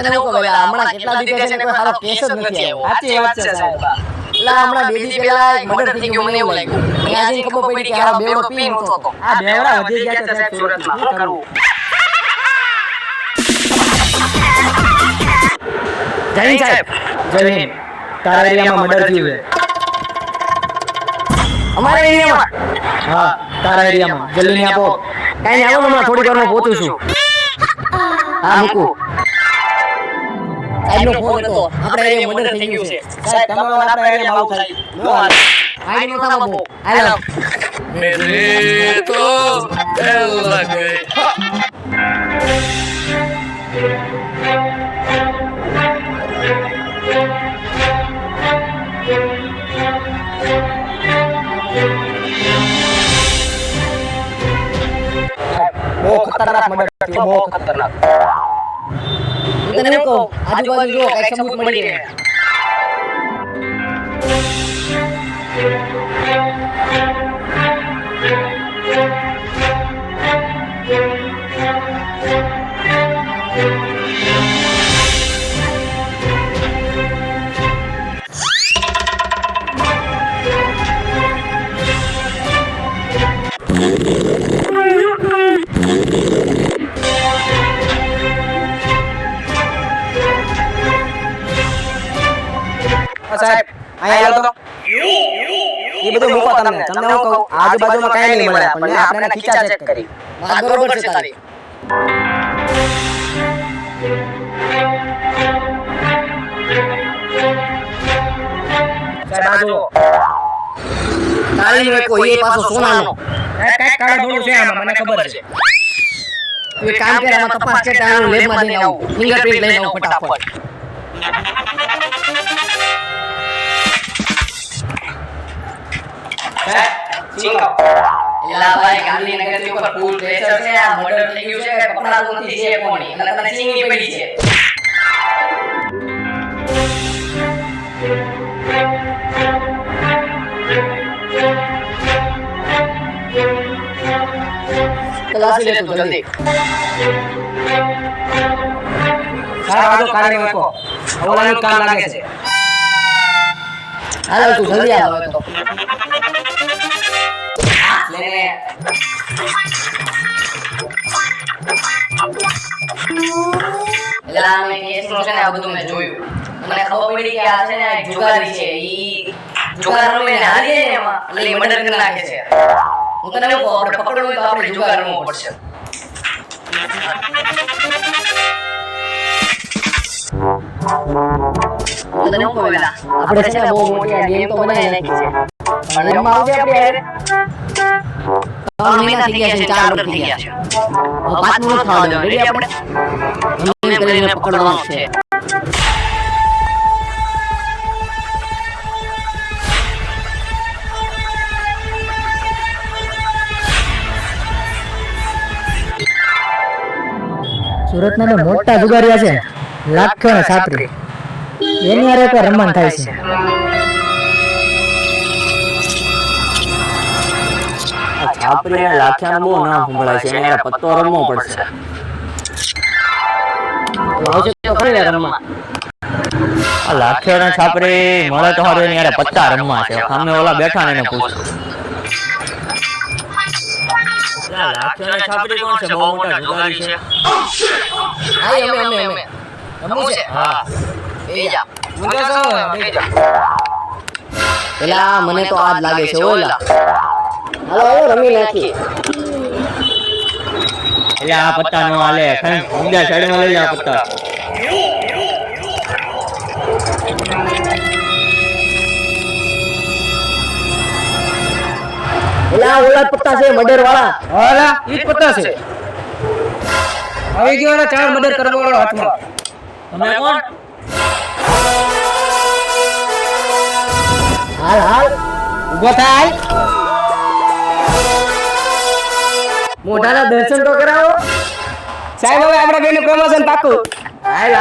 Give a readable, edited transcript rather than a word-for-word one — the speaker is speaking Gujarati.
તને હું કહું હમણાં કેટલા દિવસ છે કોઈ સારો કેસ જ નથી આવ્યો. સાચી વાત છે સાહેબ. એટલે હમણાં બે દી પહેલા મર્ડર થઈ ગયું મને એવું લાગ્યું. મેં આજે ખબર પડી કે આ બેવડો પીન હતો. આ બેવડા વધી ગયા છે સાહેબ સુરતમાં. શું કરવું? જય હિન્દ સાહેબ. જય હિન્દ. તારા એરિયામાં મર્ડર થયું છે. અમારા એરિયામાં? હા, તારા એરિયામાં. જલ્દી આપો. કાઈ નહીં, આવો હમણાં થોડી વારમાં પહોંચું છું. હા મૂકું. સાહેબનો ફોન હતો. આપણા એરિયામાં મર્ડર થઈ ગયું છે. સાહેબ તમારા આપણા એરિયામાં આવું થાય. નો હાલ. આઈ નો થામો બો. હાલો. मेरे तो दिल लगे બહુ ખતરનાક મર્ડર થયું, બહુ ખતરનાક. હું તને કહું આજુબાજુ જો કઈ સબૂત મળી રહે. સાહેબ અહીંયા આવો તો. એ બધું મૂકો તમને. તમને હું કહું આજુબાજુમાં કાંઈ નહીં મળે પણ આપણે એના ખીચા ચેક કરી. વાત બરોબર છે તારી. સાહેબ આ જુઓ. તારી નો કોઈ એ પાછો સોનાનો. કાંઈક કાળો ધોળું છે આમાં, મને ખબર છે. તું એક કામ કર, આમાં તપાસ કે તારું લેબમાં જઈને આવું. ફિંગરપ્રિન્ટ લઈને આવું ફટાફટ. એલા ભાઈ ગાંધીનગર ઉપર ફૂલ પ્રેશર છે. આ મર્ડર થઈ ગયું છે. પકડાતું નથી છે કોની અને તને ચીંગી પડી છે. તલાશી લે તું જલ્દી. સાહેબ આ જો કાળો મૂકો. ઓલાનું કામ લાગે છે. હાલો તું જલ્દી આવ હવે તો. લે લે. એલા મેં કેસનો છે ને આ બધું મેં જોયું. મને ખબર પડી કે આ છે ને એક જુગારી છે. ઈ જુગાર રમીને હારી જાય ને એમાં એટલે ઈ મર્ડર કરી નાખે છે. હું તને એવું કહું આપણે પકડવું હોય તો આપણે જુગાર રમવું પડશે. હું તને એવું કહું એલા આપણે છે ને બહુ મોટી આ ગેમ તો બનાવી નાખી છે. પણ એમાં આવજે આપણે યાર. 3 મહિના થઈ ગયા છે, 4 વર્ષ થઈ ગયા છે. હવે 5 મિનિટ થવા દો. રેડી આપણે ગમે એમ કરીને પકડવાનું છે. સુરતના તો મોટા જુગારિયા છે, લાખો ને છાત્રી. એની હારે તો રમણ થાય છે. છાપરી લાખ્યાનો બહુ નામ સંભળાય છે. એને પત્તો રમવો પડશે. આવશે તો ખરી ને રમવા. આ લાખ્યાના છાપરી મળે તો હારું. એની યાર પત્તા રમવા છે. સામે ઓલા બેઠા ને એને પૂછ. લાખ્યાના છાપરી કોણ છે? બહુ મોટા જુગારી છે. હા અમે રમવું છે. હા એ જા. પેલા મને તો આજ લાગે છે ઓલા. હાલો રમી નાખી. એટલે આ પત્તા નો હાલે. ઊંડા સાઈડમાં લઈ જા પત્તા. એલા ઓલા પત્તા છે મર્ડર વાળા. ઓલા ઈ જ પત્તા છે. આવી ગયો ને 4 મર્ડર કરવા વાળો હાથમાં. તમે કોણ? હાલ ઊભો થાય. મોઢાના દર્શન તો કરાવો. સાહેબ હવે આપણા બેનું પ્રમોશન પાકું. હાલ